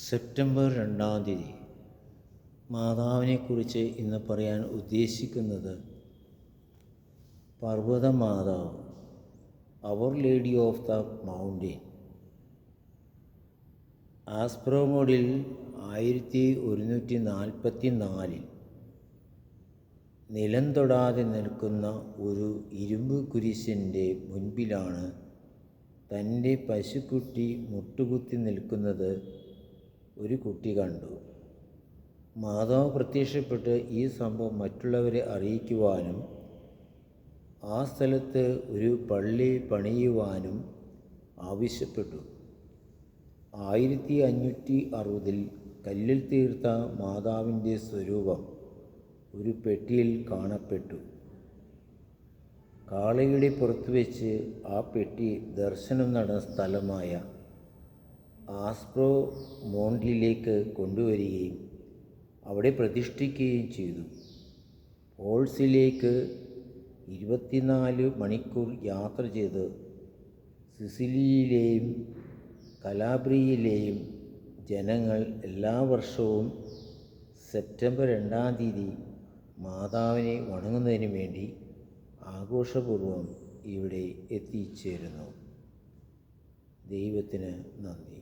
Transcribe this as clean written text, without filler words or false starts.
September 2-ാം തീയതി മാതാവിനെക്കുറിച്ച് ഇന്ന് പറയാൻ ഉദ്ദേശിക്കുന്നത് പർവ്വതമാതാവ്, അവർ ലേഡി ഓഫ് ദ മൗണ്ടെയിൻ. ആസ്പ്രോമോഡിൽ 1144 നിലം തൊടാതെ നിൽക്കുന്ന ഒരു ഇരുമ്പ് കുരിശിൻ്റെ മുൻപിലാണ് തൻ്റെ പശുക്കുട്ടി മുട്ടുകുത്തി നിൽക്കുന്നത് ഒരു കുട്ടി കണ്ടു. മാതാവ് പ്രത്യക്ഷപ്പെട്ട് ഈ സംഭവം മറ്റുള്ളവരെ അറിയിക്കുവാനും ആ സ്ഥലത്ത് ഒരു പള്ളി പണിയുവാനും ആവശ്യപ്പെട്ടു. 1560 കല്ലിൽ തീർത്ത മാതാവിൻ്റെ സ്വരൂപം ഒരു പെട്ടിയിൽ കാണപ്പെട്ടു. കാളയുടെ പുറത്തു വെച്ച് ആ പെട്ടി ദർശനം നടന്ന സ്ഥലമായ ആസ്പ്രോമോണ്ടിലേക്ക് കൊണ്ടുവരികയും അവിടെ പ്രതിഷ്ഠിക്കുകയും ചെയ്തു. പോൾസിലേക്ക് 24 മണിക്കൂർ യാത്ര ചെയ്ത് സിസിലിയിലെയും കലാബ്രിയയിലെയും ജനങ്ങൾ എല്ലാ വർഷവും സെപ്റ്റംബർ 2-ാം തീയതി മാതാവിനെ വണങ്ങുന്നതിന് വേണ്ടി ആഘോഷപൂർവ്വം ഇവിടെ എത്തിച്ചേരുന്നു. ദൈവത്തിന് നന്ദി.